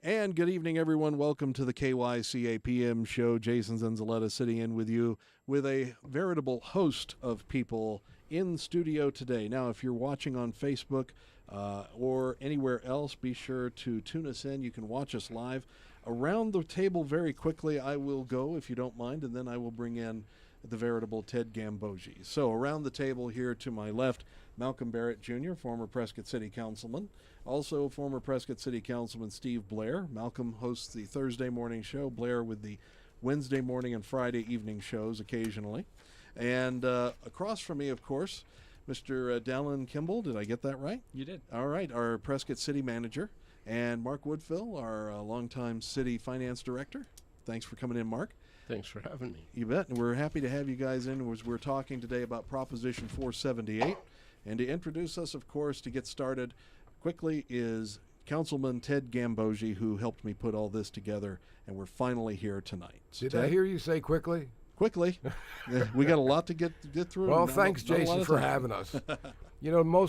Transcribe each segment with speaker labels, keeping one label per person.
Speaker 1: And good evening, everyone. Welcome to the KYCA PM show. Jason Zinzilieta sitting in with you with a veritable host of people in studio today. Now, if you're watching on Facebook or anywhere else, be sure to tune us in. You can watch us live. Around the table very quickly, I will go, if you don't mind, and then I will bring in the veritable Ted Gambogi. So around the table here to my left, Malcolm Barrett Jr., former Prescott City Councilman. Also former Prescott City Councilman Steve Blair. Malcolm hosts the Thursday morning show, Blair with the Wednesday morning and Friday evening shows occasionally. And across from me, of course, Mr. Dallin Kimball. Did I get that right?
Speaker 2: You did.
Speaker 1: All right, our Prescott City Manager. And Mark Woodfill, our longtime City Finance Director. Thanks for coming in, Mark.
Speaker 3: Thanks for having me.
Speaker 1: You bet. And we're happy to have you guys in as we're talking today about Proposition 478. And to introduce us, of course, to get started quickly is Councilman Ted Gambogi, who helped me put all this together, and we're finally here tonight. So
Speaker 4: Did
Speaker 1: Ted,
Speaker 4: I hear you say quickly?
Speaker 1: Quickly. We got a lot to get through.
Speaker 4: Well, thanks, Jason, for having us. You know,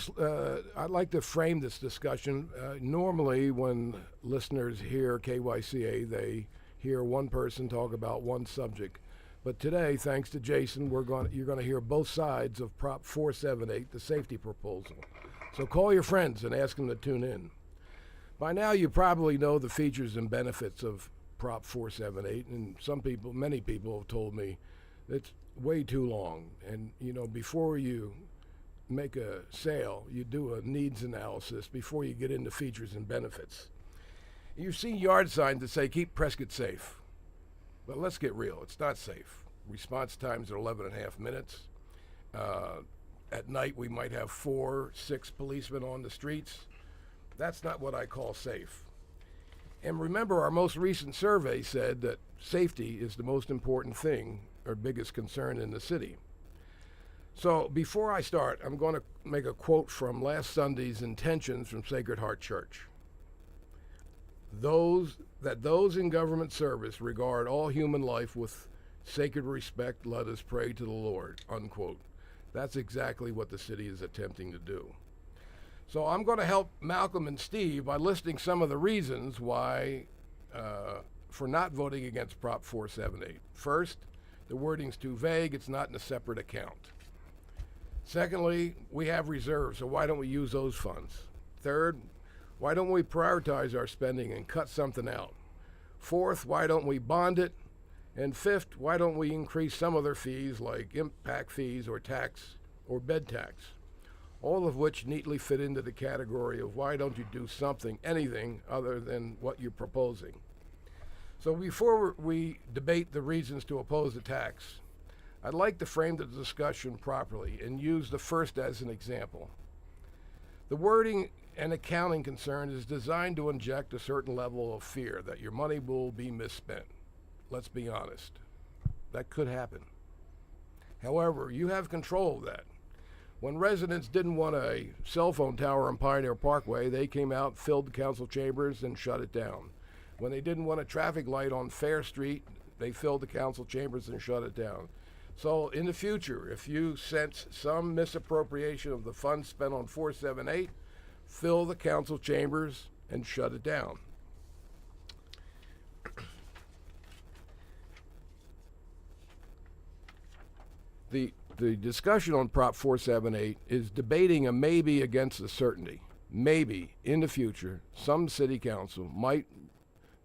Speaker 4: I'd like to frame this discussion. Normally, when listeners hear KYCA, they hear one person talk about one subject. But today, thanks to Jason, you're going to hear both sides of Prop 478, the safety proposal. So call your friends and ask them to tune in. By now, you probably know the features and benefits of Prop 478, and many people have told me it's way too long. And, you know, before you make a sale, you do a needs analysis before you get into features and benefits. You've seen yard signs that say, keep Prescott safe. But let's get real, it's not safe. Response times are 11 and a half minutes. At night, we might have 4, 6 policemen on the streets. That's not what I call safe. And remember, our most recent survey said that safety is the most important thing, or biggest concern in the city. So before I start, I'm going to make a quote from last Sunday's intentions from Sacred Heart Church. Those in government service regard all human life with sacred respect, let us pray to the Lord, unquote. That's exactly what the city is attempting to do. So I'm going to help Malcolm and Steve by listing some of the reasons why for not voting against Prop 478. First, the wording's too vague. It's not in a separate account. Secondly, we have reserves, so why don't we use those funds? Third, why don't we prioritize our spending and cut something out? Fourth, why don't we bond it? And fifth, why don't we increase some other fees like impact fees or tax or bed tax? All of which neatly fit into the category of why don't you do something, anything other than what you're proposing. So before we debate the reasons to oppose the tax, I'd like to frame the discussion properly and use the first as an example. The wording and accounting concern is designed to inject a certain level of fear that your money will be misspent. Let's be honest. That could happen. However, you have control of that. When residents didn't want a cell phone tower on Pioneer Parkway, they came out, filled the council chambers, and shut it down. When they didn't want a traffic light on Fair Street, they filled the council chambers and shut it down. So in the future, if you sense some misappropriation of the funds spent on 478, fill the council chambers and shut it down. The discussion on Prop 478 is debating a maybe against a certainty. Maybe in the future, some city council might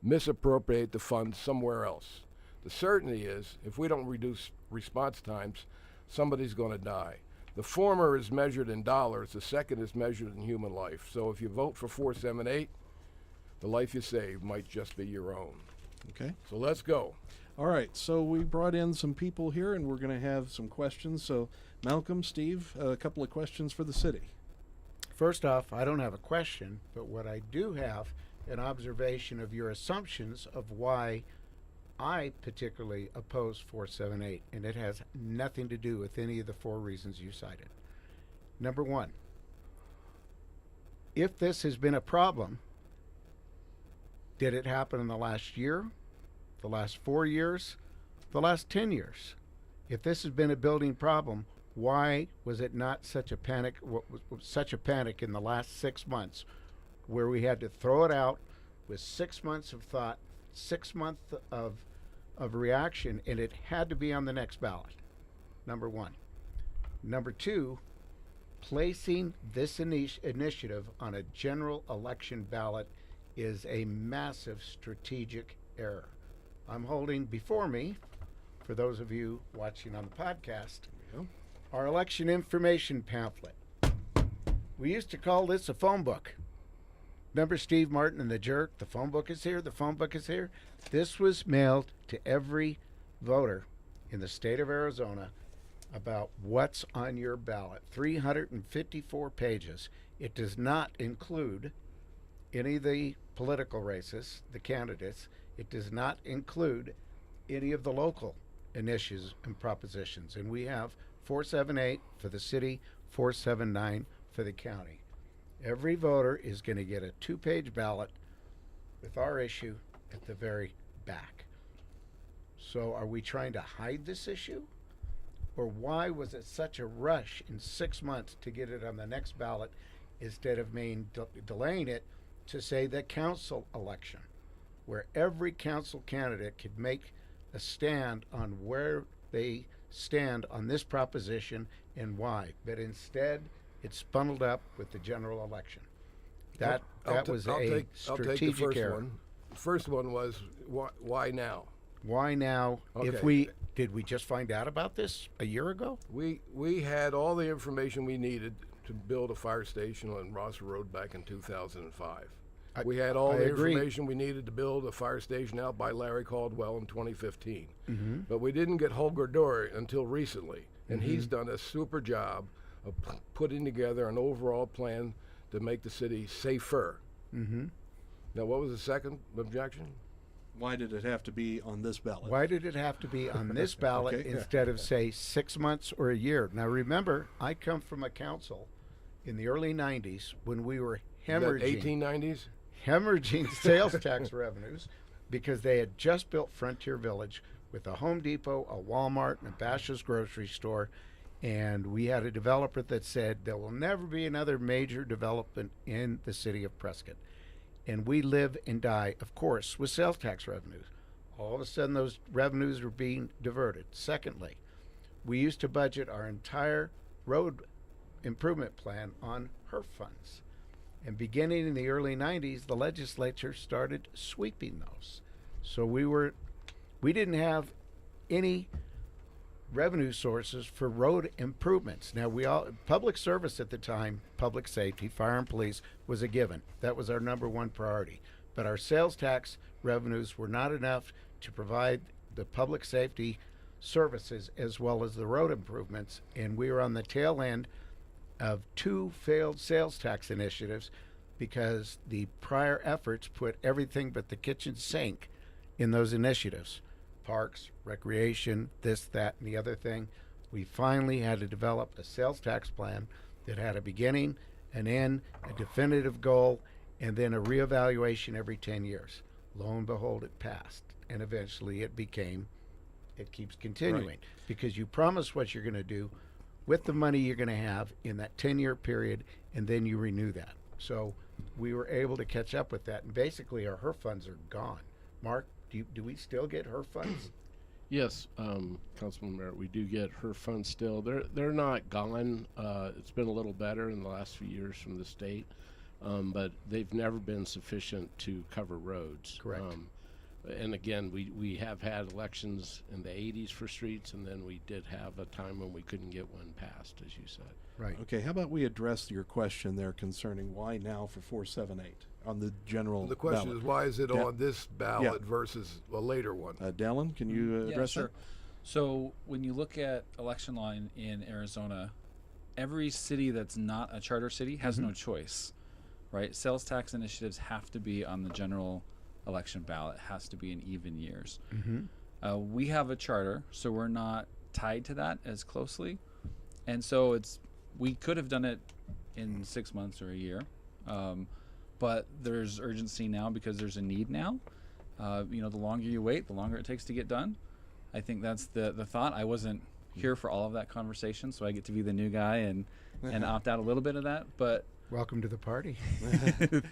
Speaker 4: misappropriate the funds somewhere else. The certainty is, if we don't reduce response times, somebody's going to die. The former is measured in dollars, the second is measured in human life. So if you vote for 478, the life you save might just be your own.
Speaker 1: Okay.
Speaker 4: So let's go.
Speaker 1: All right, so we brought in some people here, and we're going to have some questions. So, Malcolm, Steve, a couple of questions for the city.
Speaker 2: First off, I don't have a question, but what I do have an observation of your assumptions of why I particularly oppose 478, and it has nothing to do with any of the 4 reasons you cited. Number 1, if this has been a problem, did it happen in the last year, the last 4 years, the last 10 years? If this has been a building problem, why was it not such a panic in the last 6 months where we had to throw it out, with 6 months of thought, 6 months of reaction, and it had to be on the next ballot. Number one. Number two, placing this initiative on a general election ballot is a massive strategic error. I'm holding before me, for those of you watching on the podcast, our election information pamphlet. We used to call this a phone book. Remember Steve Martin and the Jerk? The phone book is here, the phone book is here. This was mailed to every voter in the state of Arizona about what's on your ballot. 354 pages. It does not include any of the political races, the candidates. It does not include any of the local initiatives and propositions. And we have 478 for the city, 479 for the county. Every voter is going to get a 2-page ballot with our issue at the very back. So are we trying to hide this issue? Or why was it such a rush in 6 months to get it on the next ballot instead of delaying it to, say, the council election, where every council candidate could make a stand on where they stand on this proposition and why? But instead, it's bundled up with the general election. That was a strategic error.
Speaker 4: The first one was why now?
Speaker 2: Why now?
Speaker 4: Okay.
Speaker 2: Did we just find out about this a year ago?
Speaker 4: We had all the information we needed to build a fire station on Ross Road back in 2005. We had all the information we needed to build a fire station out by Larry Caldwell in 2015. Mm-hmm. But we didn't get Holger Dory until recently. And he's done a super job of putting together an overall plan to make the city safer. Mm-hmm. Now, what was the second objection?
Speaker 1: Why did it have to be on this ballot?
Speaker 2: Why did it have to be on this ballot instead of, say, 6 months or a year? Now, remember, I come from a council in the early 90s when we were hemorrhaging.
Speaker 4: 1890s?
Speaker 2: Hemorrhaging sales tax revenues because they had just built Frontier Village with a Home Depot, a Walmart, and a Bashas' grocery store. And we had a developer that said there will never be another major development in the city of Prescott. And we live and die, of course, with sales tax revenues. All of a sudden, those revenues are being diverted. Secondly, we used to budget our entire road improvement plan on HERF funds. And beginning in the early 90s, the legislature started sweeping those. So we didn't have any revenue sources for road improvements. Now, public service at the time, public safety, fire and police, was a given. That was our number one priority. But our sales tax revenues were not enough to provide the public safety services as well as the road improvements. And we were on the tail end of 2 failed sales tax initiatives because the prior efforts put everything but the kitchen sink in those initiatives. Parks, recreation, this, that, and the other thing. We finally had to develop a sales tax plan that had a beginning, an end, a definitive goal, and then a reevaluation every 10 years. Lo and behold, it passed. And eventually it keeps continuing.
Speaker 1: Right.
Speaker 2: Because you promise what you're going to do with the money you're going to have in that 10-year period, and then you renew that. So we were able to catch up with that, and basically our HERF funds are gone. Mark, do we still get HERF funds?
Speaker 3: Yes, Councilman Merritt, we do get HERF funds still. They're not gone. It's been a little better in the last few years from the state, but they've never been sufficient to cover roads.
Speaker 2: Correct.
Speaker 3: And again, we have had elections in the 80s for streets, and then we did have a time when we couldn't get one passed, as you said.
Speaker 2: Right.
Speaker 1: Okay, how about we address your question there concerning why now for 478 on the general
Speaker 4: The question
Speaker 1: ballot?
Speaker 4: is, why is it on this ballot versus a later one?
Speaker 1: Dallin, can you address
Speaker 5: sure.
Speaker 1: that?
Speaker 5: So when you look at election law in Arizona, every city that's not a charter city has no choice, right? Sales tax initiatives have to be on the general election ballot. It has to be in even years. We have a charter, so we're not tied to that as closely. And so we could have done it in 6 months or a year. But there's urgency now because there's a need now. The longer you wait, the longer it takes to get done. I think that's the thought. I wasn't here for all of that conversation, so I get to be the new guy and opt out a little bit of that. But
Speaker 2: Welcome to the party.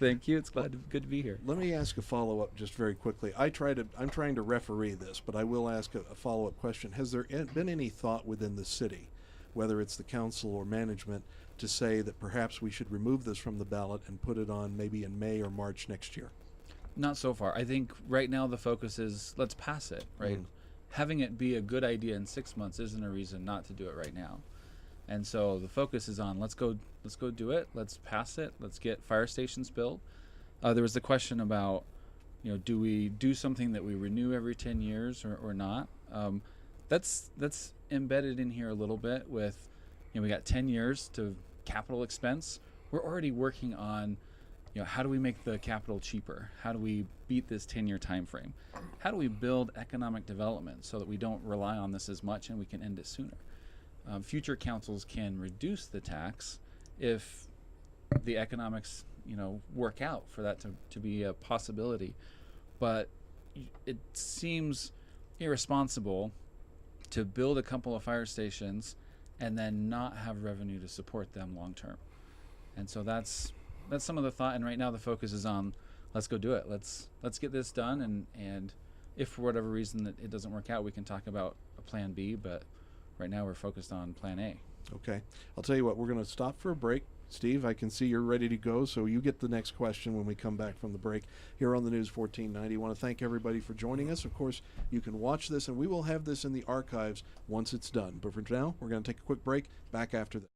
Speaker 5: Thank you. It's good to be here.
Speaker 1: Let me ask a follow-up just very quickly. I'm trying to referee this, but I will ask a follow-up question. Has there been any thought within the city, whether it's the council or management, to say that perhaps we should remove this from the ballot and put it on maybe in May or March next year?
Speaker 5: Not so far. I think right now the focus is let's pass it, right? Having it be a good idea in 6 months isn't a reason not to do it right now. And so the focus is on let's go do it. Let's pass it. Let's get fire stations built. There was the question about, do we do something that we renew every 10 years or not? That's embedded in here a little bit with, we got 10 years to capital expense. We're already working on, how do we make the capital cheaper? How do we beat this 10-year time frame? How do we build economic development so that we don't rely on this as much and we can end it sooner? Future councils can reduce the tax if the economics, work out for that to be a possibility. But it seems irresponsible to build a couple of fire stations and then not have revenue to support them long term. And so that's some of the thought. And right now the focus is on let's go do it. Let's get this done. And if for whatever reason that it doesn't work out, we can talk about a plan B. But right now we're focused on plan A.
Speaker 1: Okay. I'll tell you what, we're going to stop for a break. Steve, I can see you're ready to go, so you get the next question when we come back from the break here on the News 1490. I want to thank everybody for joining us. Of course, you can watch this, and we will have this in the archives once it's done. But for now, we're going to take a quick break. Back after this.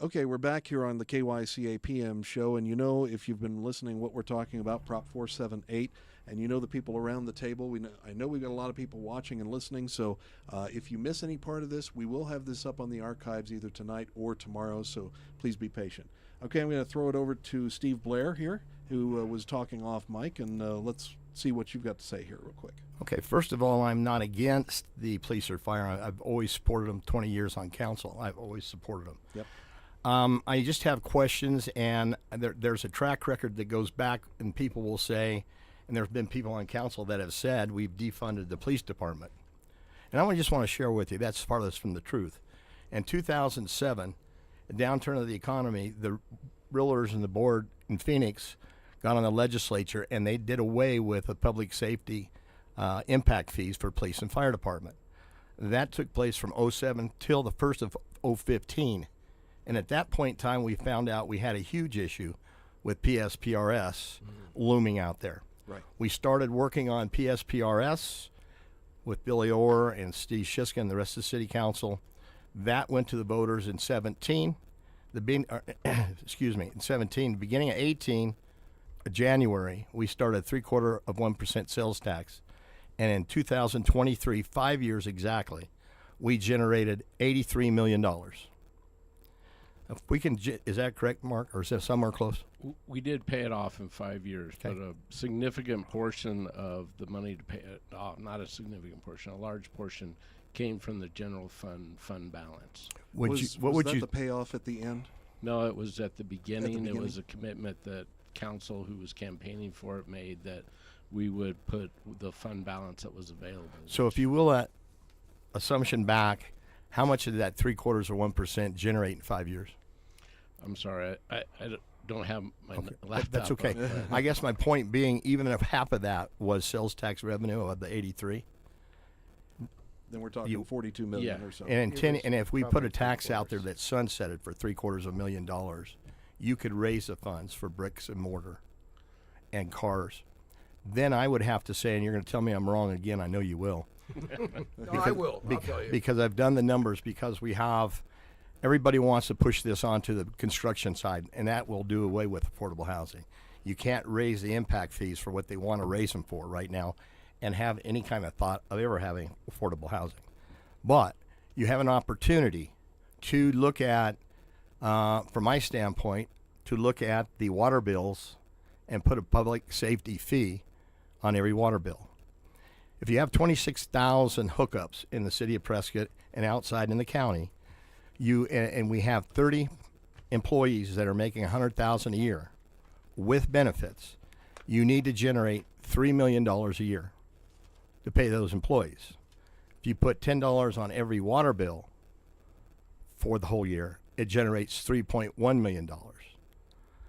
Speaker 1: Okay, we're back here on the KYCA PM show, and if you've been listening what we're talking about, Prop 478, and the people around the table, I know we've got a lot of people watching and listening, so if you miss any part of this, we will have this up on the archives either tonight or tomorrow, so please be patient. Okay, I'm going to throw it over to Steve Blair here, who was talking off mic, and let's see what you've got to say here real quick.
Speaker 6: Okay, first of all, I'm not against the police or fire. I've always supported them. 20 years on council, I've always supported them.
Speaker 1: Yep.
Speaker 6: I just have questions, and there's a track record that goes back, and people will say, and there's been people on council that have said we've defunded the police department. And I just want to share with you, that's farthest from the truth. In 2007, the downturn of the economy, the realtors and the board in Phoenix got on the legislature, and they did away with the public safety impact fees for police and fire department. That took place from 07 till the first of 015. And at that point in time, we found out we had a huge issue with PSPRS looming out there.
Speaker 1: Right.
Speaker 6: We started working on PSPRS with Billy Orr and Steve Shiska and the rest of the city council. That went to the voters in 17. In 17. Beginning of 18, January, we started 0.75% sales tax. And in 2023, 5 years exactly, we generated $83 million. If we can, is that correct, Mark, or is that somewhere close?
Speaker 3: We did pay it off in 5 years,
Speaker 6: Okay.
Speaker 3: but a significant portion of the money to pay it off, not a significant portion, a large portion came from the general fund balance.
Speaker 6: Would
Speaker 1: was,
Speaker 6: you?
Speaker 1: was
Speaker 6: What would
Speaker 1: that
Speaker 6: you?
Speaker 1: the payoff at the end?
Speaker 3: No, it was at the beginning. It
Speaker 1: beginning?
Speaker 3: was a commitment that council, who was campaigning for it, made that we would put the fund balance that was available.
Speaker 6: So, if you will, that assumption back, how much did that 3/4 of 1% generate in 5 years?
Speaker 3: I'm sorry, I don't have my laptop.
Speaker 6: That's okay.
Speaker 3: up, but-
Speaker 6: I guess my point being, even if half of that was sales tax revenue of the 83,
Speaker 1: Then we're talking 42 million
Speaker 3: Yeah.
Speaker 1: or so.
Speaker 6: and
Speaker 2: It
Speaker 6: 10,
Speaker 2: was
Speaker 6: and if we put
Speaker 2: probably
Speaker 6: a tax out there
Speaker 2: 3/4.
Speaker 6: that sunsetted for $750,000, you could raise the funds for bricks and mortar and cars. Then I would have to say, and you're going to tell me I'm wrong again. I know you will.
Speaker 4: No, I will. I'll tell you.
Speaker 6: Because I've done the numbers, because we have everybody wants to push this onto the construction side, and that will do away with affordable housing. You can't raise the impact fees for what they want to raise them for right now and have any kind of thought of ever having affordable housing. But you have an opportunity to look at, from my standpoint, to look at the water bills and put a public safety fee on every water bill. If you have 26,000 hookups in the city of Prescott and outside in the county, and we have 30 employees that are making $100,000 a year with benefits, you need to generate $3 million a year to pay those employees. If you put $10 on every water bill for the whole year, it generates $3.1 million.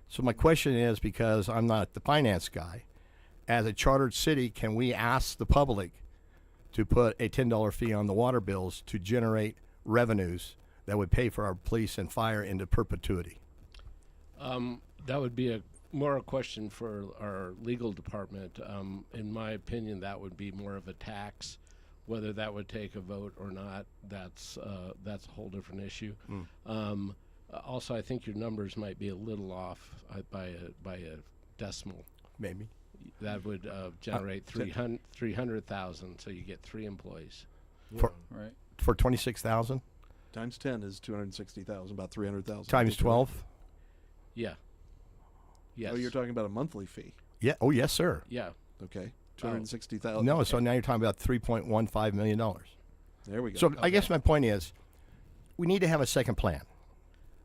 Speaker 6: So my question is, because I'm not the finance guy, as a chartered city, can we ask the public to put a $10 fee on the water bills to generate revenues that would pay for our police and fire into perpetuity?
Speaker 3: That would be more a question for our legal department. In my opinion, that would be more of a tax. Whether that would take a vote or not, that's a whole different issue. Also, I think your numbers might be a little off by a decimal.
Speaker 6: Maybe.
Speaker 3: That would generate 300,000, so you get 3 employees.
Speaker 5: Right.
Speaker 6: For 26,000
Speaker 1: Times 10 is 260,000, about 300,000.
Speaker 6: times 12?
Speaker 3: Yeah. Yes.
Speaker 1: Oh, you're talking about a monthly fee.
Speaker 6: Yeah. Oh, yes, sir.
Speaker 3: Yeah.
Speaker 1: Okay. 260,000.
Speaker 6: No, so now you're talking about $3.15 million.
Speaker 1: There we go.
Speaker 6: So I guess my point is, we need to have a second plan.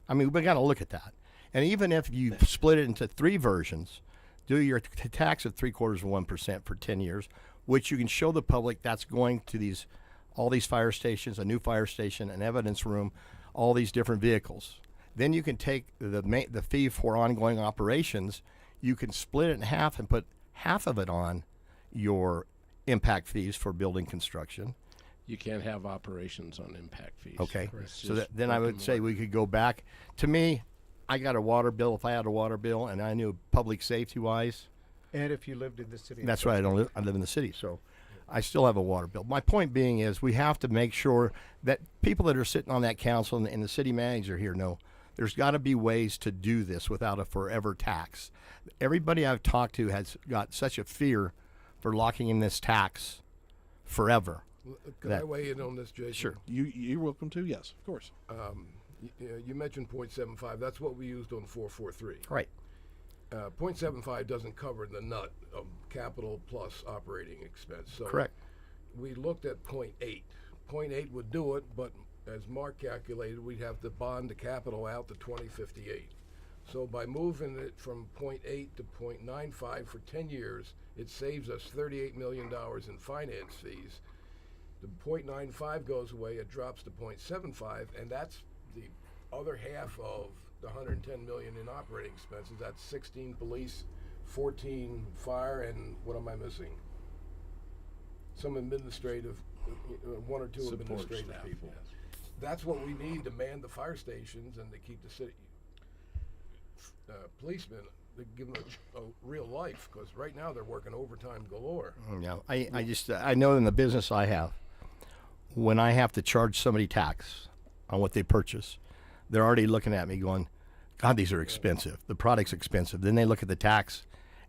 Speaker 6: I mean, we got to look at that. And even if you split it into 3 versions, do your tax of 3/4 of 1% for 10 years, which you can show the public that's going to all these fire stations, a new fire station, an evidence room, all these different vehicles. Then you can take the fee for ongoing operations. You can split it in half and put half of it on your impact fees for building construction.
Speaker 3: You can't have operations on impact fees.
Speaker 6: Okay.
Speaker 3: It's
Speaker 6: So
Speaker 3: just
Speaker 6: then I would
Speaker 3: brick and
Speaker 6: say we
Speaker 3: mortar.
Speaker 6: could go back. To me, I got a water bill. If I had a water bill and I knew public safety wise,
Speaker 2: And if you lived in the city. of
Speaker 6: that's why I don't live. I live in the city, so I still have a water bill. My point being is, we have to make sure that people that are sitting on that council and the city manager here know there's got to be ways to do this without a forever tax. Everybody I've talked to has got such a fear for locking in this tax forever.
Speaker 4: Can I weigh in on this, Jason?
Speaker 6: Sure.
Speaker 1: You're welcome to. Yes, of course.
Speaker 4: You mentioned 0.75. That's what we used on 443.
Speaker 6: Right.
Speaker 4: 0.75 doesn't cover the nut of capital plus operating expense. So
Speaker 6: Correct.
Speaker 4: we looked at 0.8. 0.8 would do it, but as Mark calculated, we'd have to bond the capital out to 2058. So by moving it from 0.8 to 0.95 for 10 years, it saves us $38 million in finance fees. The 0.95 goes away, it drops to 0.75, and that's the other half of the 110 million in operating expenses. That's 16 police, 14 fire, and what am I missing? Some administrative, 1 or 2
Speaker 3: Support
Speaker 4: administrative
Speaker 3: staff,
Speaker 4: people.
Speaker 3: yes.
Speaker 4: That's what we need to man the fire stations and to keep the city policemen, to give them a real life, because right now they're working overtime galore.
Speaker 6: Yeah, I know in the business I have, when I have to charge somebody tax on what they purchase, they're already looking at me going, God, these are expensive. The product's expensive. Then they look at the tax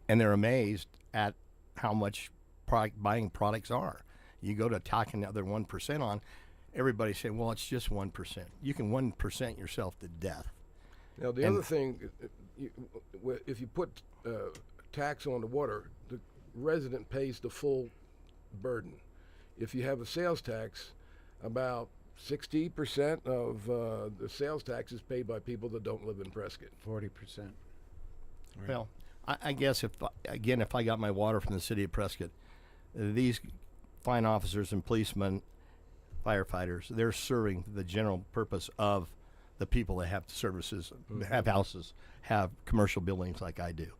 Speaker 6: and they're amazed at how much buying products are. You go to tack another 1% on, everybody's saying, well, it's just 1%. You can 1% yourself to death.
Speaker 4: Now, the
Speaker 6: And-
Speaker 4: other thing, if you put tax on the water, the resident pays the full burden. If you have a sales tax, about 60% of the sales tax is paid by people that don't live in Prescott.
Speaker 2: 40%.
Speaker 6: Well, I guess if I got my water from the city of Prescott, these fine officers and policemen, firefighters, they're serving the general purpose of the people that have services, have houses, have commercial buildings like I do.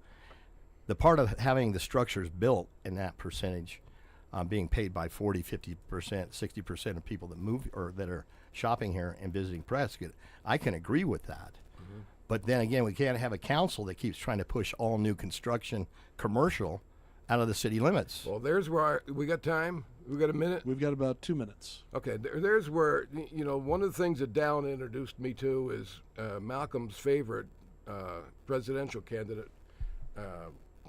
Speaker 6: The part of having the structures built in that percentage being paid by 40, 50%, 60% of people that move or that are shopping here and visiting Prescott, I can agree with that. But then again, we can't have a council that keeps trying to push all new construction commercial out of the city limits.
Speaker 4: Well, there's where we got time. We got a minute.
Speaker 1: We've got about 2 minutes.
Speaker 4: Okay, there's where one of the things that Dallin introduced me to is Malcolm's favorite presidential candidate,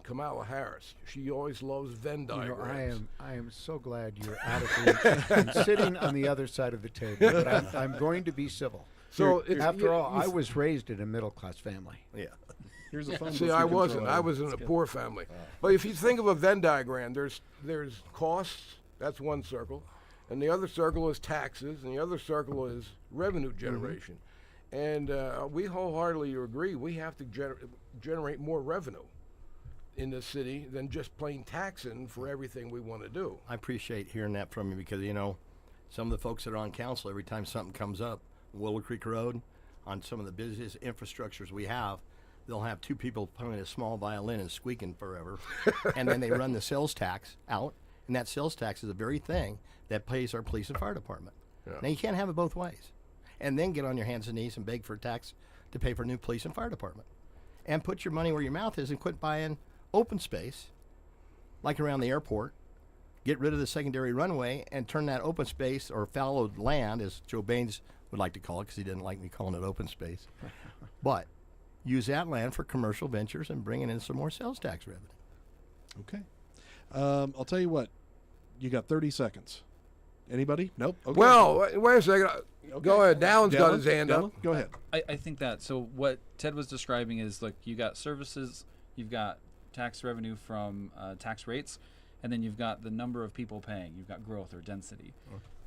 Speaker 4: Kamala Harris. She always loves Venn diagrams.
Speaker 2: I am so glad you're out of reach and sitting on the other side of the table. But I'm going to be civil.
Speaker 4: So
Speaker 2: After all, I was raised in a middle-class family.
Speaker 6: Yeah.
Speaker 1: Here's a fun
Speaker 4: See,
Speaker 1: book
Speaker 4: I
Speaker 1: you can
Speaker 4: wasn't.
Speaker 1: throw
Speaker 4: I
Speaker 1: in.
Speaker 4: was in a poor family. But if you think of a Venn diagram, there's costs. That's one circle, and the other circle is taxes, and the other circle is revenue generation. And we wholeheartedly agree we have to generate more revenue in the city than just plain taxing for everything we want to do.
Speaker 6: I appreciate hearing that from you because, some of the folks that are on council, every time something comes up, Willow Creek Road, on some of the busiest infrastructures we have, they'll have two people playing a small violin and squeaking forever. And then they run the sales tax out, and that sales tax is the very thing that pays our police and fire department.
Speaker 4: Yeah.
Speaker 6: Now, you can't have it both ways. And then get on your hands and knees and beg for a tax to pay for a new police and fire department. And put your money where your mouth is and quit buying open space, like around the airport. Get rid of the secondary runway and turn that open space, or fallowed land, as Joe Baines would like to call it, because he didn't like me calling it open space. But use that land for commercial ventures and bringing in some more sales tax revenue.
Speaker 1: Okay. I'll tell you what. You got 30 seconds. Anybody? Nope. Okay.
Speaker 4: Well, wait a second.
Speaker 1: Okay.
Speaker 4: Go ahead. Dallin's got his hand
Speaker 1: Dallin,
Speaker 4: up.
Speaker 1: Go ahead.
Speaker 5: I think that, so what Ted was describing is, look, you got services, you've got tax revenue from tax rates, and then you've got the number of people paying. You've got growth or density.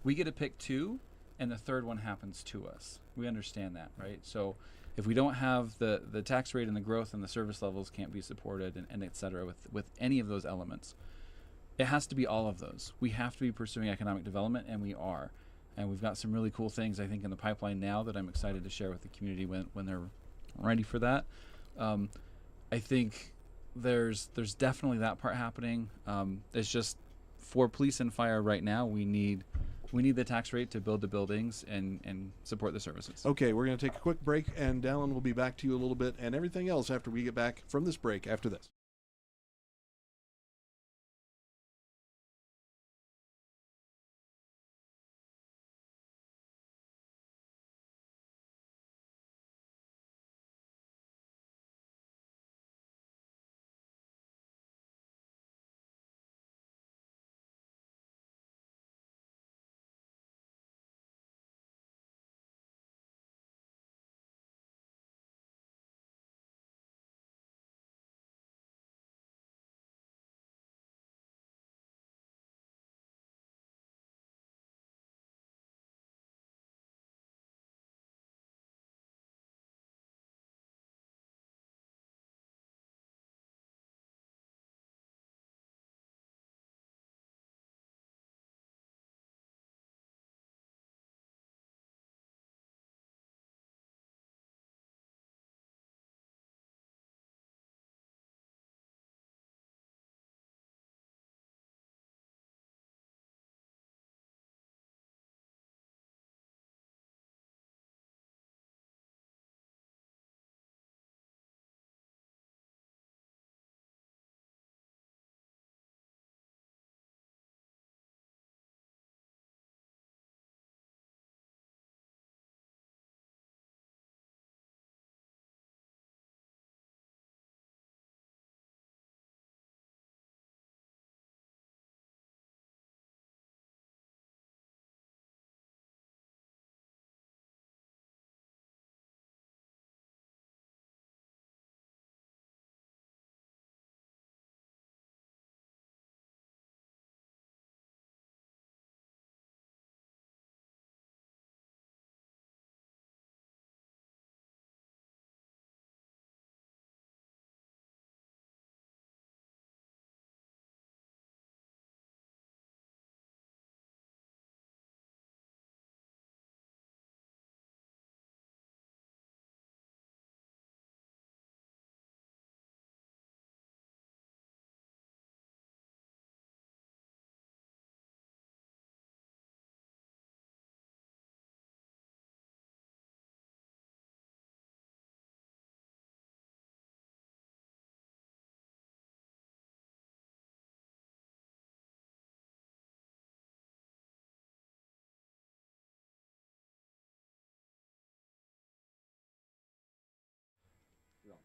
Speaker 5: We get to pick two, and the third one happens to us. We understand that, right? So if we don't have the tax rate and the growth and the service levels can't be supported and et cetera with any of those elements, it has to be all of those. We have to be pursuing economic development, and we are. And we've got some really cool things, I think, in the pipeline now that I'm excited to share with the community when they're ready for that. I think there's definitely that part happening. It's just for police and fire right now, we need the tax rate to build the buildings and support the services.
Speaker 1: Okay, we're going to take a quick break, and Dallin will be back to you a little bit, and everything else after we get back from this break after this.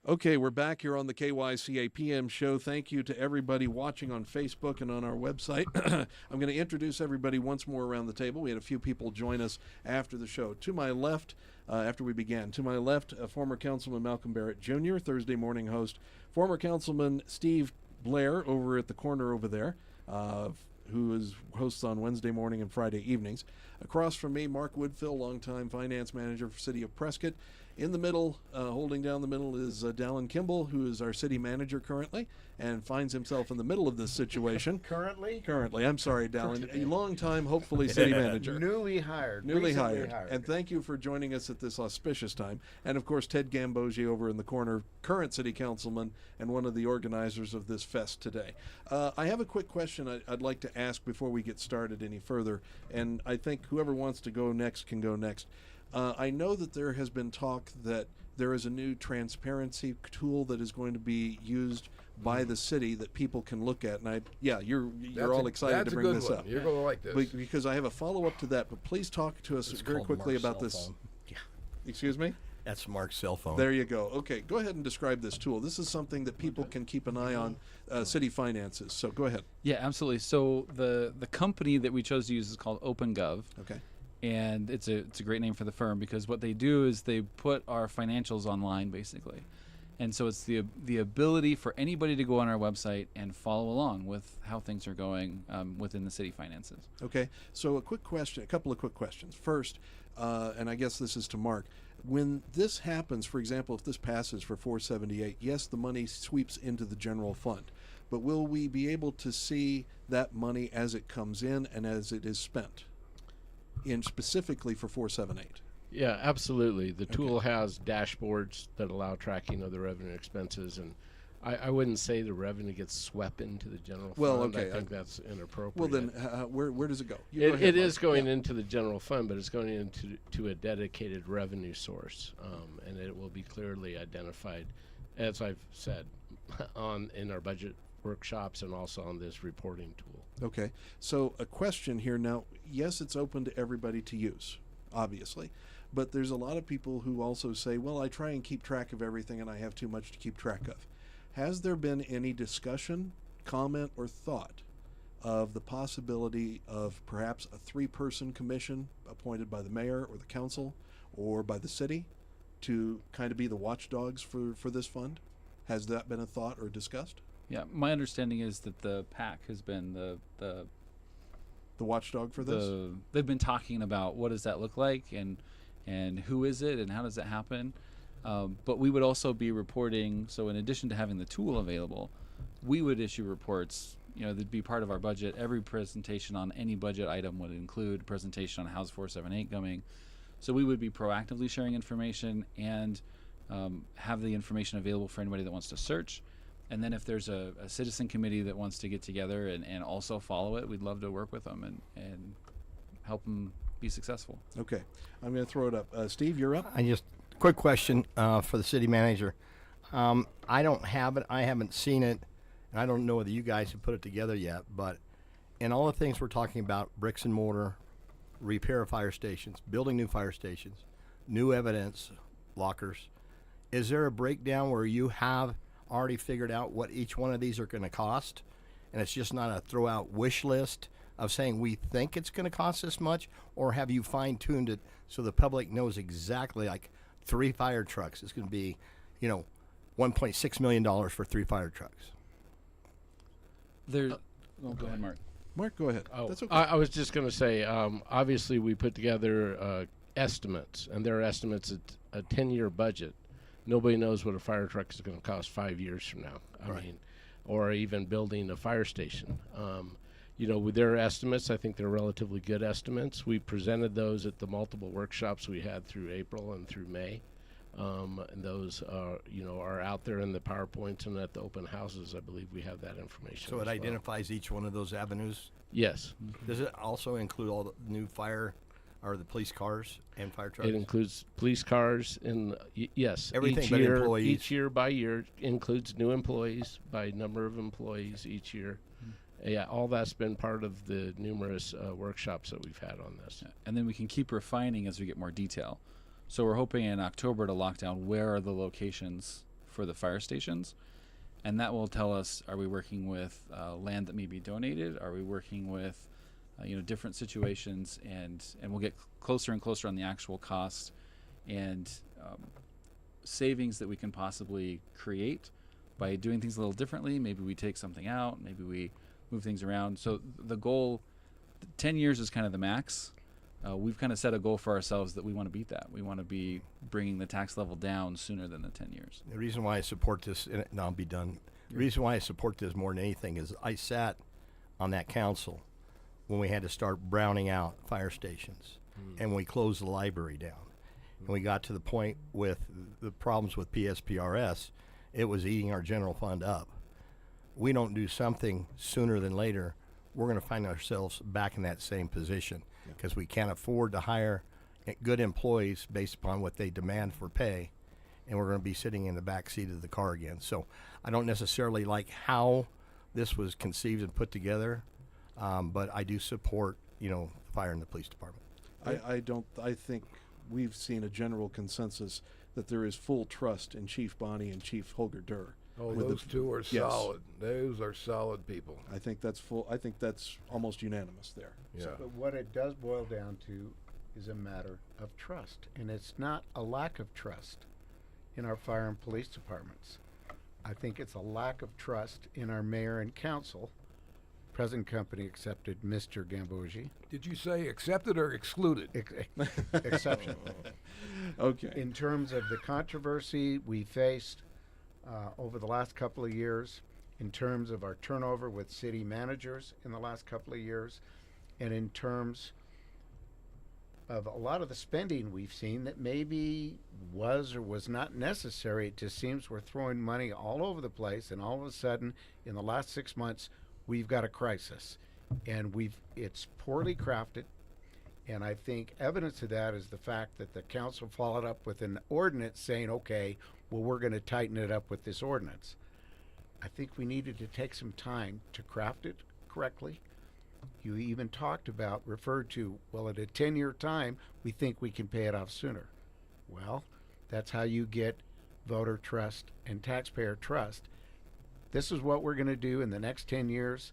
Speaker 1: Okay, we're back here on the KYCA PM show. Thank you to everybody watching on Facebook and on our website. I'm going to introduce everybody once more around the table. We had a few people join us after the show. To my left, after we began, to my left, former Councilman Malcolm Barrett Jr., Thursday morning host. Former Councilman Steve Blair over at the corner over there, who is hosts on Wednesday morning and Friday evenings. Across from me, Mark Woodfill, longtime finance manager for City of Prescott. In the middle, holding down the middle, is Dallin Kimball, who is our city manager currently, and finds himself in the middle of this situation.
Speaker 2: Currently,
Speaker 1: I'm sorry, Dallin, a long-time, hopefully, city manager.
Speaker 2: Newly hired.
Speaker 1: Newly
Speaker 2: Recently
Speaker 1: hired. And thank you for joining us at this auspicious time. And, of course, Ted Gambogi over in the corner, current city councilman and one of the organizers of this fest today. I have a quick question I'd like to ask before we get started any further, and I think whoever wants to go next can go next. I know that there has been talk that there is a new transparency tool that is going to be used by the city that people can look at, and you're all excited to bring this up.
Speaker 4: You're going to like this.
Speaker 1: Because I have a follow-up to that, but please talk to us very quickly about this.
Speaker 6: Yeah.
Speaker 1: Excuse me?
Speaker 6: That's Mark's cell phone.
Speaker 1: There you go. Okay, go ahead and describe this tool. This is something that people can keep an eye on, city finances. So go ahead.
Speaker 5: Yeah, absolutely. So the company that we chose to use is called OpenGov.
Speaker 1: Okay.
Speaker 5: And it's a great name for the firm because what they do is they put our financials online basically. And so it's the ability for anybody to go on our website and follow along with how things are going within the city finances.
Speaker 1: Okay, so a couple of quick questions. First, and I guess this is to Mark, when this happens, for example, if this passes for 478, yes, the money sweeps into the general fund, but will we be able to see that money as it comes in and as it is spent, in specifically for 478?
Speaker 3: Yeah, absolutely. The tool has dashboards that allow tracking of the revenue and expenses, and I wouldn't say the revenue gets swept into the general fund. I think that's inappropriate.
Speaker 1: Well, then where does it go?
Speaker 3: It is going into the general fund, but it's going into a dedicated revenue source, and it will be clearly identified, as I've said, in our budget workshops and also on this reporting tool.
Speaker 1: Okay, so a question here now. Yes, it's open to everybody to use, obviously, but there's a lot of people who also say, well, I try and keep track of everything and I have too much to keep track of. Has there been any discussion, comment, or thought of the possibility of perhaps a 3-person commission appointed by the mayor or the council or by the city to kind of be the watchdogs for this fund? Has that been a thought or discussed?
Speaker 5: Yeah, my understanding is that the PAC has been the
Speaker 1: watchdog for this?
Speaker 5: They've been talking about what does that look like and who is it and how does that happen. But we would also be reporting, so in addition to having the tool available, we would issue reports, that'd be part of our budget. Every presentation on any budget item would include a presentation on how's 478 going. So we would be proactively sharing information and have the information available for anybody that wants to search. And then if there's a citizen committee that wants to get together and also follow it, we'd love to work with them and help them be successful.
Speaker 1: Okay. I'm going to throw it up. Steve, you're up.
Speaker 6: Quick question for the city manager. I don't have it. I haven't seen it. And I don't know whether you guys have put it together yet. But in all the things we're talking about, bricks and mortar, repair of fire stations, building new fire stations, new evidence lockers, is there a breakdown where you have already figured out what each one of these are going to cost? And it's just not a throw out wish list of saying we think it's going to cost this much? Or have you fine-tuned it so the public knows exactly, like 3 fire trucks, it's going to be, $1.6 million for 3 fire trucks?
Speaker 5: Go ahead, Mark.
Speaker 1: Mark, go ahead.
Speaker 3: Oh,
Speaker 1: that's okay.
Speaker 3: I was just going to say, obviously we put together estimates, and there are estimates at a 10-year budget. Nobody knows what a fire truck is going to cost 5 years from now. I mean, or even building a fire station. With their estimates, I think they're relatively good estimates. We presented those at the multiple workshops we had through April and through May. And those are out there in the PowerPoints and at the open houses. I believe we have that information.
Speaker 6: So it identifies each one of those avenues?
Speaker 3: Yes.
Speaker 6: Does it also include all the new fire or the police cars and fire trucks?
Speaker 3: It includes police cars and yes.
Speaker 6: Everything
Speaker 3: each
Speaker 6: but
Speaker 3: year,
Speaker 6: employees.
Speaker 3: Each year by year includes new employees by number of employees each year. Yeah, all that's been part of the numerous workshops that we've had on this.
Speaker 5: And then we can keep refining as we get more detail. So we're hoping in October to lock down where are the locations for the fire stations. And that will tell us, are we working with land that may be donated? Are we working with different situations? And we'll get closer and closer on the actual cost and savings that we can possibly create by doing things a little differently. Maybe we take something out, maybe we move things around. So the goal, 10 years is kind of the max. We've kind of set a goal for ourselves that we want to beat that. We want to be bringing the tax level down sooner than the 10 years.
Speaker 6: The reason why I support this, and I'll be done. The reason why I support this more than anything is I sat on that council when we had to start browning out fire stations, and we closed the library down. And we got to the point with the problems with PSPRS, it was eating our general fund up. We don't do something sooner than later, we're going to find ourselves back in that same position because we can't afford to hire good employees based upon what they demand for pay, and we're going to be sitting in the back seat of the car again. So I don't necessarily like how this was conceived and put together, but I do support, the fire and the police department.
Speaker 1: I think we've seen a general consensus that there is full trust in Chief Bonney and Chief Holger Durr.
Speaker 4: Oh, those two are
Speaker 1: Yes.
Speaker 4: solid. Those are solid people.
Speaker 1: I think that's almost unanimous there.
Speaker 4: Yeah.
Speaker 2: But what it does boil down to is a matter of trust, and it's not a lack of trust in our fire and police departments. I think it's a lack of trust in our mayor and council. Present company accepted Mr. Gambogi.
Speaker 4: Did you say accepted or excluded?
Speaker 2: Exception.
Speaker 1: Okay.
Speaker 2: In terms of the controversy we faced over the last couple of years, in terms of our turnover with city managers in the last couple of years, and in terms of a lot of the spending we've seen that maybe was or was not necessary, it just seems we're throwing money all over the place, and all of a sudden, in the last 6 months, we've got a crisis, and it's poorly crafted. And I think evidence of that is the fact that the council followed up with an ordinance saying, okay, well, we're going to tighten it up with this ordinance. I think we needed to take some time to craft it correctly. You even referred to, well, at a 10-year time, we think we can pay it off sooner. Well, that's how you get voter trust and taxpayer trust. This is what we're going to do in the next 10 years,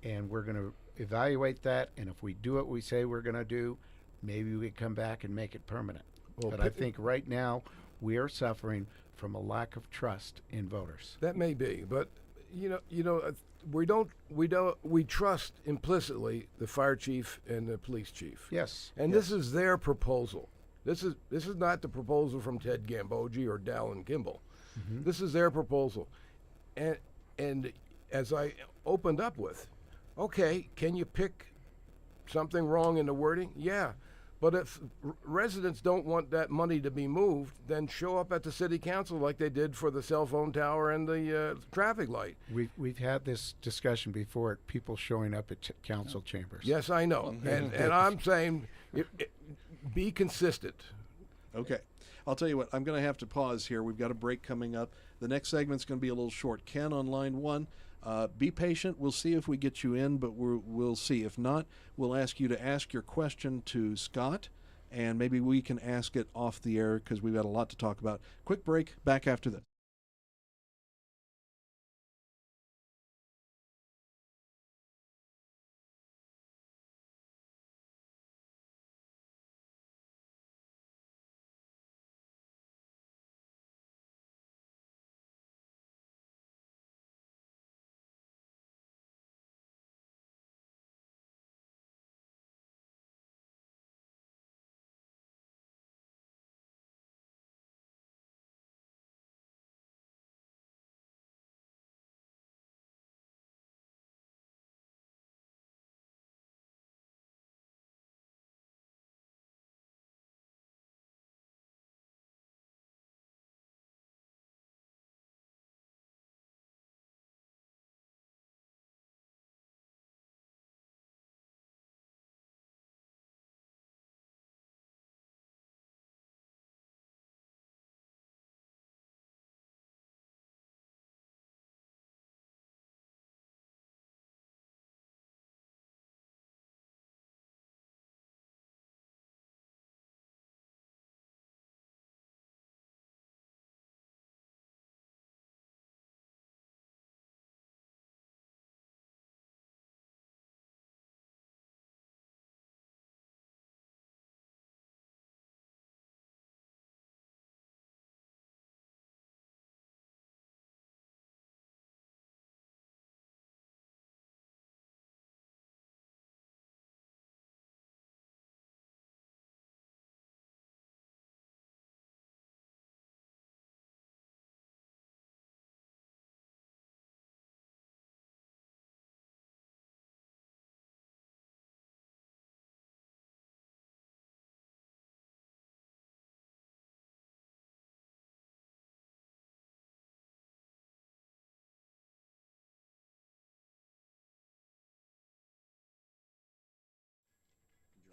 Speaker 2: and we're going to evaluate that, and if we do what we say we're going to do, maybe we come back and make it permanent.
Speaker 4: Well,
Speaker 2: but I think right now we are suffering from a lack of trust in voters.
Speaker 4: That may be, but we trust implicitly the fire chief and the police chief.
Speaker 2: Yes.
Speaker 4: And
Speaker 2: yes.
Speaker 4: this is their proposal. This is not the proposal from Ted Gambogi or Dallin Kimball.
Speaker 2: Mm-hmm.
Speaker 4: This is their proposal. And as I opened up with, okay, can you pick something wrong in the wording? Yeah. But if residents don't want that money to be moved, then show up at the city council like they did for the cell phone tower and the traffic light.
Speaker 2: We've had this discussion before at people showing up at council chambers.
Speaker 4: Yes, I know. And I'm saying be consistent.
Speaker 1: Okay. I'll tell you what, I'm going to have to pause here. We've got a break coming up. The next segment's going to be a little short. Ken on line 1. Be patient. We'll see if we get you in, but we'll see. If not, we'll ask you to ask your question to Scott, and maybe we can ask it off the air because we've got a lot to talk about. Quick break. Back after this.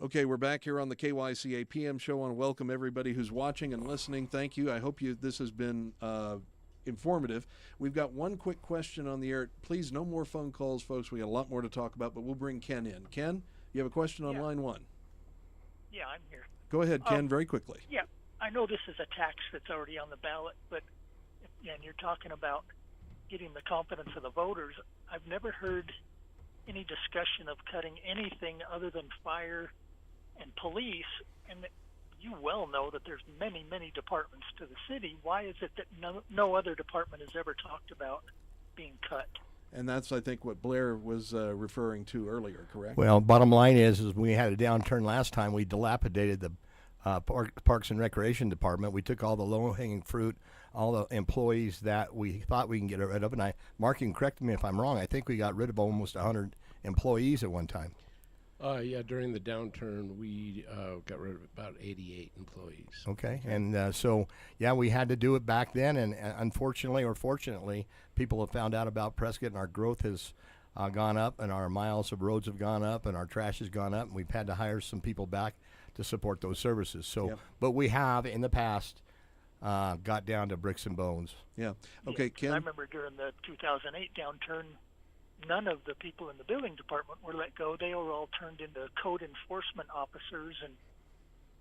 Speaker 1: Okay, we're back here on the KYCA PM show. I want to welcome everybody who's watching and listening. Thank you. I hope this has been informative. We've got one quick question on the air. Please, no more phone calls, folks. We got a lot more to talk about, but we'll bring Ken in. Ken, you have a question on line one.
Speaker 7: Yeah, I'm here.
Speaker 1: Go ahead, Ken, very quickly.
Speaker 7: Yeah, I know this is a tax that's already on the ballot, but and you're talking about getting the confidence of the voters. I've never heard any discussion of cutting anything other than fire and police, and you well know that there's many, many departments to the city. Why is it that no other department has ever talked about being cut?
Speaker 1: And that's, I think, what Blair was referring to earlier, correct?
Speaker 6: Well, bottom line is we had a downturn last time. We dilapidated the Parks and Recreation Department. We took all the low-hanging fruit, all the employees that we thought we can get rid of. And Mark, you can correct me if I'm wrong. I think we got rid of almost 100 employees at one time.
Speaker 3: Yeah, during the downturn, we got rid of about 88 employees.
Speaker 6: Okay, and so, yeah, we had to do it back then, and unfortunately or fortunately, people have found out about Prescott, and our growth has gone up, and our miles of roads have gone up, and our trash has gone up, and we've had to hire some people back to support those services. So,
Speaker 1: Yep.
Speaker 6: But we have, in the past, got down to bricks and bones.
Speaker 1: Yeah. Okay,
Speaker 7: Yeah,
Speaker 1: Ken.
Speaker 7: I remember during the 2008 downturn, none of the people in the building department were let go. They were all turned into code enforcement officers, and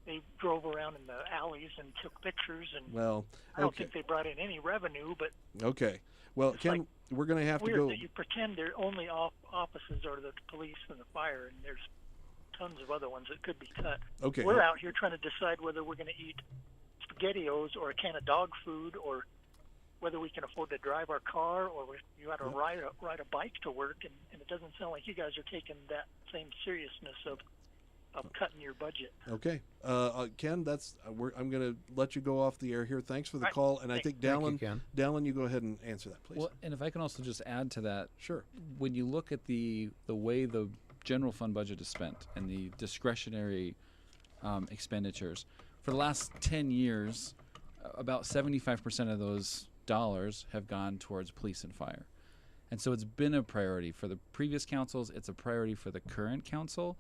Speaker 7: they drove around in the alleys and took pictures. And
Speaker 1: Well,
Speaker 7: I don't
Speaker 1: okay.
Speaker 7: think they brought in any revenue, but
Speaker 1: Okay. Well,
Speaker 7: It's
Speaker 1: Ken,
Speaker 7: like
Speaker 1: we're going to have to
Speaker 7: weird
Speaker 1: go.
Speaker 7: that you pretend their only offices are the police and the fire, and there's tons of other ones that could be cut.
Speaker 1: Okay.
Speaker 7: We're out here trying to decide whether we're going to eat SpaghettiOs or a can of dog food, or whether we can afford to drive our car, or you got to ride a bike to work, and it doesn't sound like you guys are taking that same seriousness of cutting your budget.
Speaker 1: Okay. Ken, I'm going to let you go off the air here. Thanks for the
Speaker 7: Right.
Speaker 1: call. And I
Speaker 7: Thank
Speaker 1: think
Speaker 2: you,
Speaker 1: Dallin,
Speaker 2: Ken.
Speaker 1: you go ahead and answer that, please.
Speaker 5: Well, and if I can also just add to that,
Speaker 1: Sure.
Speaker 5: when you look at the way the general fund budget is spent and the discretionary expenditures, for the last 10 years, about 75% of those dollars have gone towards police and fire. And so it's been a priority for the previous councils. It's a priority for the current council.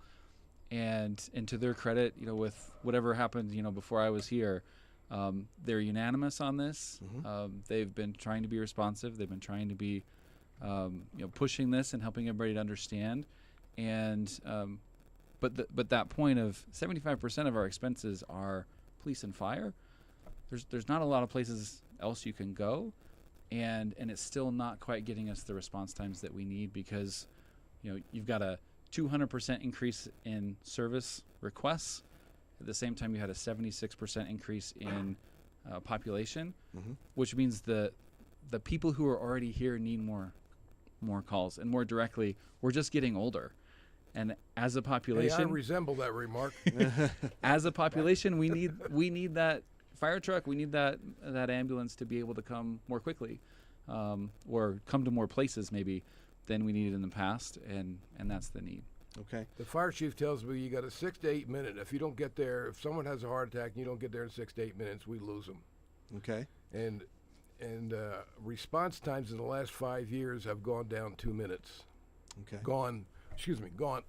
Speaker 5: And to their credit, with whatever happened, before I was here, they're unanimous on this. They've been trying to be responsive. They've been trying to be, pushing this and helping everybody to understand. And but that point of 75% of our expenses are police and fire. There's not a lot of places else you can go, and it's still not quite getting us the response times that we need, because you've got a 200% increase in service requests. At the same time, you had a 76% increase in population, which means the people who are already here need more calls, and more directly, we're just getting older. And as a
Speaker 4: Hey,
Speaker 5: population,
Speaker 4: I resemble that remark.
Speaker 5: as a population, we need that fire truck. We need that ambulance to be able to come more quickly, or come to more places maybe than we needed in the past, and that's the need.
Speaker 1: Okay.
Speaker 4: The fire chief tells me you got a 6 to 8 minute. If you don't get there, if someone has a heart attack and you don't get there in 6 to 8 minutes, we lose them.
Speaker 1: Okay.
Speaker 4: And response times in the last 5 years have gone down 2 minutes.
Speaker 1: Okay.
Speaker 4: Gone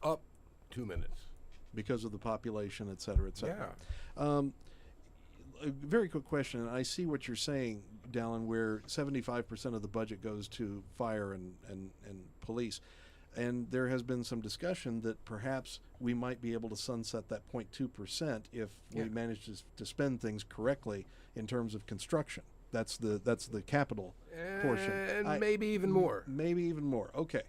Speaker 4: up 2 minutes.
Speaker 1: Because of the population, et cetera, et cetera.
Speaker 4: Yeah.
Speaker 1: A very quick question. And I see what you're saying, Dallin, where 75% of the budget goes to fire and police. And there has been some discussion that perhaps we might be able to sunset that 0.2% if we manage to spend things correctly in terms of construction. That's the capital portion.
Speaker 4: And maybe even more.
Speaker 1: Maybe even more. Okay.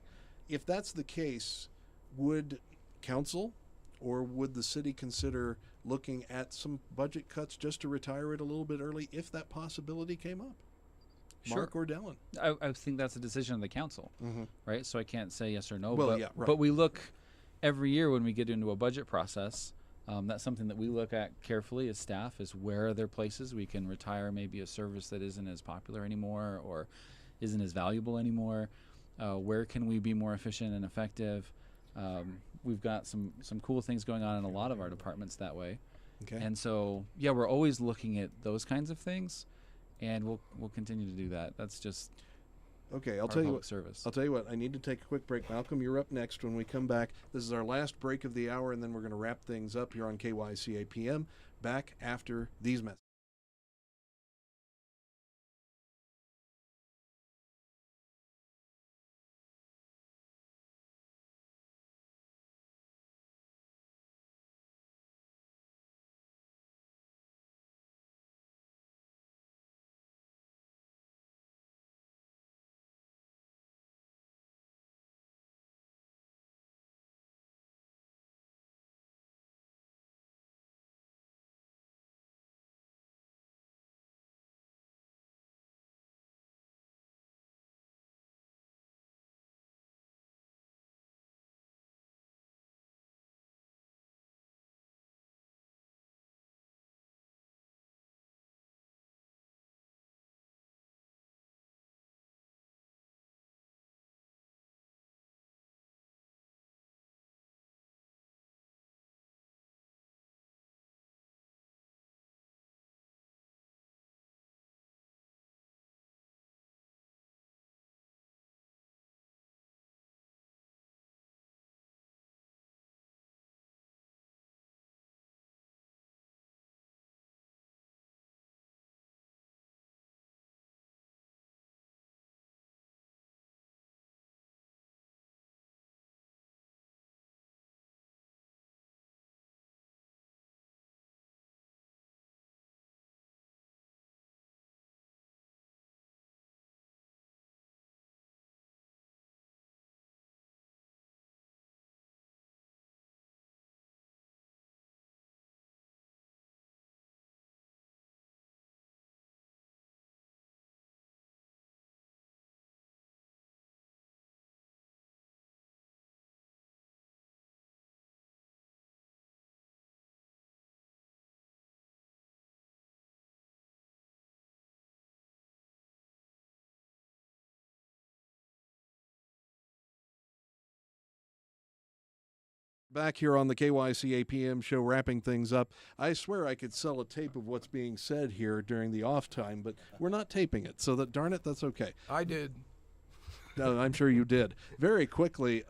Speaker 1: If that's the case, would council or would the city consider looking at some budget cuts just to retire it a little bit early if that possibility came up? Mark or Dallin?
Speaker 5: I think that's a decision of the council, right? So I can't say yes or no.
Speaker 1: Well,
Speaker 5: but,
Speaker 1: yeah, right.
Speaker 5: but we look every year when we get into a budget process. That's something that we look at carefully as staff, is where are there places we can retire maybe a service that isn't as popular anymore or isn't as valuable anymore. Where can we be more efficient and effective? We've got some cool things going on in a lot of our departments that way.
Speaker 1: Okay.
Speaker 5: And so, yeah, we're always looking at those kinds of things, and we'll continue to do that. That's just
Speaker 1: Okay, I'll
Speaker 5: our
Speaker 1: tell you
Speaker 5: public
Speaker 1: what.
Speaker 5: service.
Speaker 1: I'll tell you what. I need to take a quick break. Malcolm, you're up next when we come back. This is our last break of the hour, and then we're going to wrap things up here on KYCA PM. Back after these messages. Back here on the KYCA PM show, wrapping things up. I swear I could sell a tape of what's being said here during the off time, but we're not taping it, so that darn it, that's okay.
Speaker 4: I did.
Speaker 1: No, I'm sure you did. Very quickly,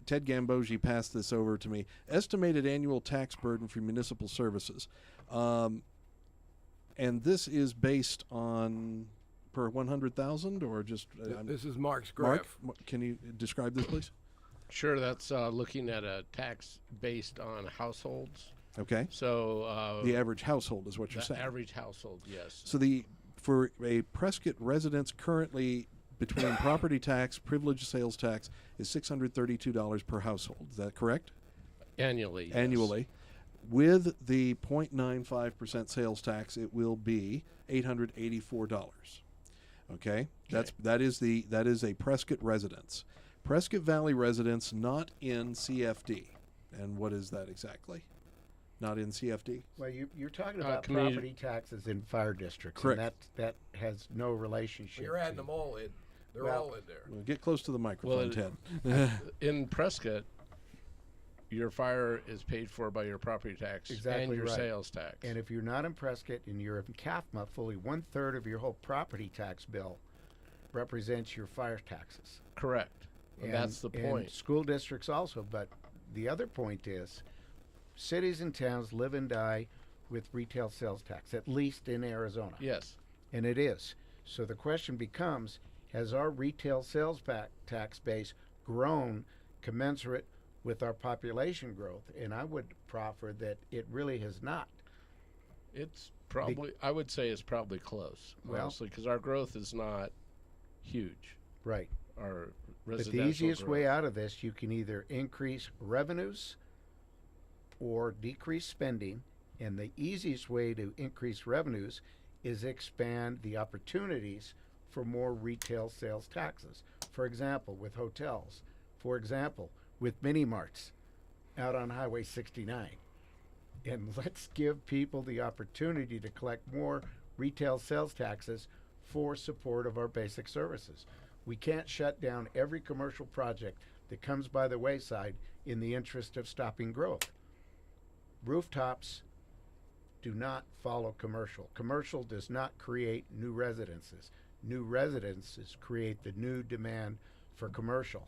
Speaker 1: Ted Gambogi passed this over to me. Estimated annual tax burden for municipal services, and this is based on per 100,000 or just
Speaker 4: This is Mark's graph.
Speaker 1: Mark, can you describe this, please?
Speaker 3: Sure, that's looking at a tax based on households.
Speaker 1: Okay.
Speaker 3: So
Speaker 1: The average household is what you're
Speaker 3: the
Speaker 1: saying.
Speaker 3: average household, yes.
Speaker 1: So for a Prescott residence currently between property tax, privilege sales tax is $632 per household. Is that correct?
Speaker 3: Annually. Yes.
Speaker 1: Annually. With the 0.95% sales tax, it will be $884. Okay? That is a Prescott residence. Prescott Valley residence not in CFD. And what is that exactly? Not in CFD?
Speaker 2: Well, you're talking about
Speaker 3: community-
Speaker 2: property taxes in fire districts.
Speaker 1: Correct.
Speaker 2: And that has no relationship.
Speaker 4: You're adding
Speaker 2: to-
Speaker 4: them all in. They're
Speaker 2: Well-
Speaker 4: all in there.
Speaker 1: Well, get close to the microphone,
Speaker 3: Well,
Speaker 1: Ted.
Speaker 3: In Prescott, your fire is paid for by your property tax and
Speaker 2: Exactly
Speaker 3: your
Speaker 2: right.
Speaker 3: sales tax.
Speaker 2: And if you're not in Prescott and you're in CAFMA, fully 1/3 of your whole property tax bill represents your fire taxes.
Speaker 3: Correct. And that's the
Speaker 2: and
Speaker 3: point.
Speaker 2: school districts also, but the other point is cities and towns live and die with retail sales tax, at least in Arizona.
Speaker 3: Yes.
Speaker 2: And it is. So the question becomes, has our retail sales tax base grown commensurate with our population growth? And I would proffer that it really has not.
Speaker 3: It's probably, I would say it's probably close,
Speaker 2: Well-
Speaker 3: honestly, because our growth is not huge.
Speaker 2: Right.
Speaker 3: Our
Speaker 2: But
Speaker 3: residential
Speaker 2: the easiest
Speaker 3: growth.
Speaker 2: way out of this, you can either increase revenues or decrease spending. And the easiest way to increase revenues is expand the opportunities for more retail sales taxes. For example, with hotels. For example, with mini marts out on Highway 69. And let's give people the opportunity to collect more retail sales taxes for support of our basic services. We can't shut down every commercial project that comes by the wayside in the interest of stopping growth. Rooftops do not follow commercial. Commercial does not create new residences. new residences create the new demand for commercial.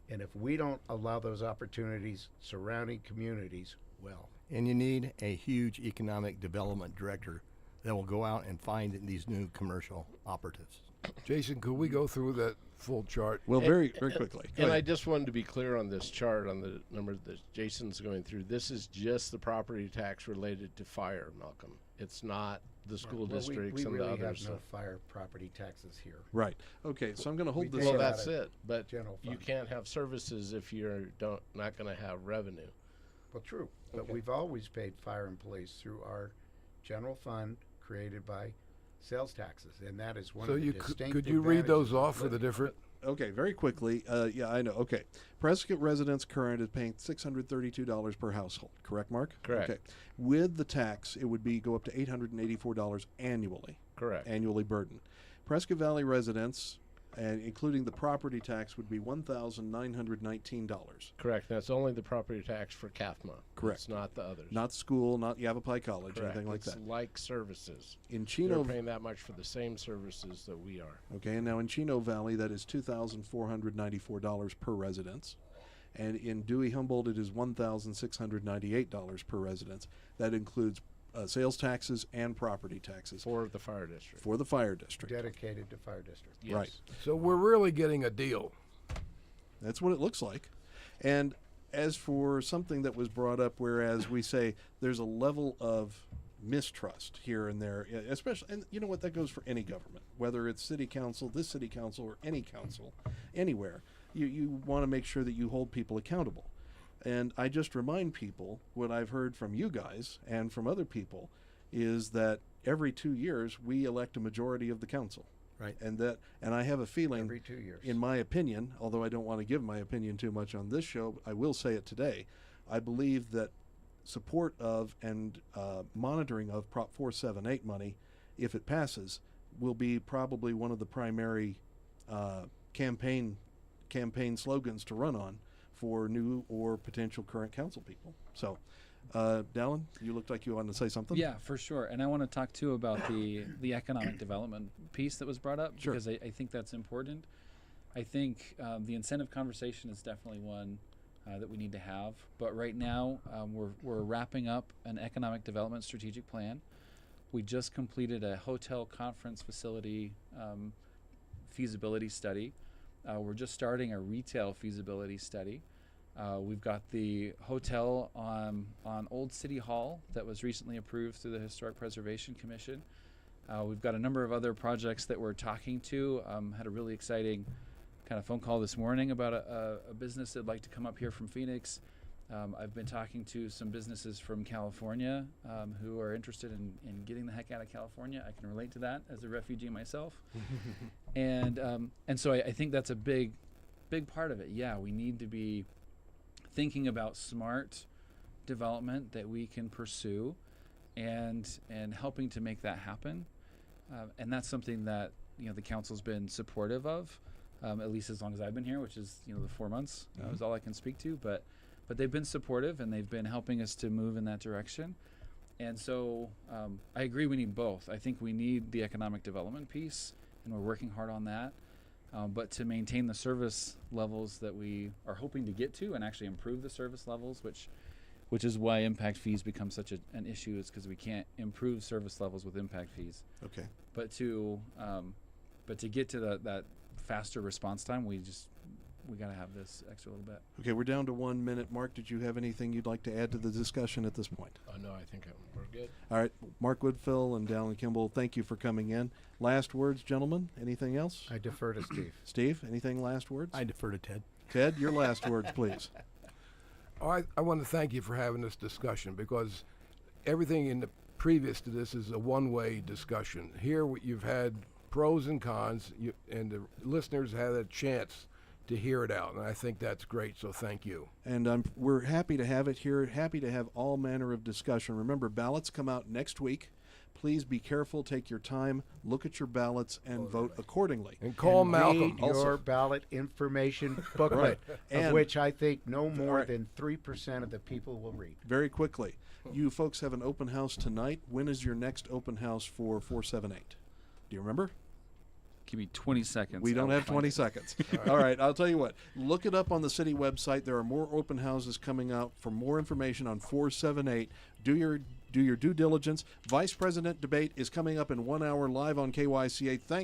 Speaker 2: And if we don't allow those opportunities surrounding communities, well,
Speaker 6: And you need a huge economic development director that will go out and find these new commercial operatives.
Speaker 4: Jason, could we go through that full chart?
Speaker 1: Well, very quickly. Go
Speaker 3: And I
Speaker 1: ahead.
Speaker 3: just wanted to be clear on this chart on the number that Jason's going through. This is just the property tax related to fire, Malcolm. It's not the school
Speaker 2: well,
Speaker 3: districts
Speaker 2: we
Speaker 3: and
Speaker 2: really
Speaker 3: the others.
Speaker 2: have no fire property taxes here.
Speaker 1: Right. Okay, so I'm going to hold
Speaker 2: We
Speaker 1: this
Speaker 2: pay
Speaker 3: Well,
Speaker 1: up.
Speaker 2: out
Speaker 3: that's
Speaker 2: of
Speaker 3: it. But
Speaker 2: general
Speaker 3: you
Speaker 2: fund.
Speaker 3: can't have services if you're not going to have revenue.
Speaker 2: Well, true, but
Speaker 3: Okay.
Speaker 2: we've always paid fire and police through our general fund created by sales taxes, and that is one
Speaker 4: So
Speaker 2: of the
Speaker 4: you
Speaker 2: distinct
Speaker 4: could you read those
Speaker 2: advantages of
Speaker 4: off for the
Speaker 2: living.
Speaker 4: different?
Speaker 1: Okay, very quickly. Yeah, I know. Okay. Prescott residents current is paying $632 per household. Correct, Mark?
Speaker 3: Correct.
Speaker 1: Okay. With the tax, it would go up to $884 annually.
Speaker 3: Correct.
Speaker 1: Annually burden. Prescott Valley residents, and including the property tax, would be $1,919.
Speaker 3: Correct. That's only the property tax for CAFMA.
Speaker 1: Correct.
Speaker 3: It's not the others.
Speaker 1: Not school, not Yavapai College,
Speaker 3: Correct.
Speaker 1: anything like
Speaker 3: It's
Speaker 1: that.
Speaker 3: like services.
Speaker 1: In
Speaker 3: They're
Speaker 1: Chino,
Speaker 3: paying that much for the same services that we are.
Speaker 1: okay, and now in Chino Valley, that is $2,494 per residence. And in Dewey Humboldt, it is $1,698 per residence. That includes sales taxes and property taxes
Speaker 3: For the fire district.
Speaker 1: for the fire district.
Speaker 2: Dedicated to fire district.
Speaker 3: Yes.
Speaker 1: Right.
Speaker 4: So we're really getting a deal.
Speaker 1: That's what it looks like. And as for something that was brought up, whereas we say there's a level of mistrust here and there, especially, and you know what, that goes for any government, whether it's city council, this city council, or any council, anywhere. You want to make sure that you hold people accountable. And I just remind people what I've heard from you guys and from other people is that every 2 years we elect a majority of the council.
Speaker 6: Right.
Speaker 1: And I have a feeling,
Speaker 2: Every 2 years.
Speaker 1: in my opinion, although I don't want to give my opinion too much on this show, I will say it today. I believe that support of and monitoring of Prop 478 money, if it passes, will be probably one of the primary campaign slogans to run on for new or potential current council people. So, Dallin, you looked like you wanted to say something.
Speaker 5: Yeah, for sure. And I want to talk too about the economic development piece that was brought up
Speaker 1: Sure.
Speaker 5: because I think that's important. I think the incentive conversation is definitely one that we need to have. But right now, we're wrapping up an economic development strategic plan. We just completed a hotel conference facility feasibility study. We're just starting a retail feasibility study. We've got the hotel on Old City Hall that was recently approved through the Historic Preservation Commission. We've got a number of other projects that we're talking to. Had a really exciting kind of phone call this morning about a business that'd like to come up here from Phoenix. I've been talking to some businesses from California who are interested in getting the heck out of California. I can relate to that as a refugee myself. And so I think that's a big part of it. Yeah, we need to be thinking about smart development that we can pursue and helping to make that happen. And that's something that the council's been supportive of, at least as long as I've been here, which is the 4 months is all I can speak to. But they've been supportive and they've been helping us to move in that direction. And so I agree we need both. I think we need the economic development piece, and we're working hard on that. But to maintain the service levels that we are hoping to get to and actually improve the service levels, which is why impact fees become such an issue, is because we can't improve service levels with impact fees.
Speaker 1: Okay.
Speaker 5: But to get to that faster response time, we got to have this extra little bit.
Speaker 1: Okay, we're down to 1 minute. Mark, did you have anything you'd like to add to the discussion at this point?
Speaker 3: No, I think we're good.
Speaker 1: All right, Mark Woodfill and Dallin Kimball, thank you for coming in. Last words, gentlemen? Anything else?
Speaker 2: I defer to Steve.
Speaker 1: Steve, anything last words?
Speaker 6: I defer to Ted.
Speaker 1: Ted, your last words, please.
Speaker 4: I want to thank you for having this discussion, because everything in the previous to this is a one-way discussion. Here you've had pros and cons, and the listeners had a chance to hear it out, and I think that's great, so thank you.
Speaker 1: And we're happy to have it here, happy to have all manner of discussion. Remember, ballots come out next week. Please be careful, take your time, look at your ballots, and vote accordingly.
Speaker 4: And call
Speaker 2: And
Speaker 4: Malcolm.
Speaker 2: read your ballot information booklet, of
Speaker 1: And-
Speaker 2: which I think no more
Speaker 1: right.
Speaker 2: than 3% of the people will read.
Speaker 1: Very quickly, you folks have an open house tonight. When is your next open house for 478? Do you remember?
Speaker 5: Give me 20 seconds.
Speaker 1: We
Speaker 5: I
Speaker 1: don't
Speaker 5: will
Speaker 1: have
Speaker 5: find
Speaker 1: 20
Speaker 5: it.
Speaker 1: seconds. All right, I'll tell you what. Look it up on the city website. There are more open houses coming out. For more information on 478, do your due diligence. Vice President debate is coming up in 1 hour live on KYCA. Thanks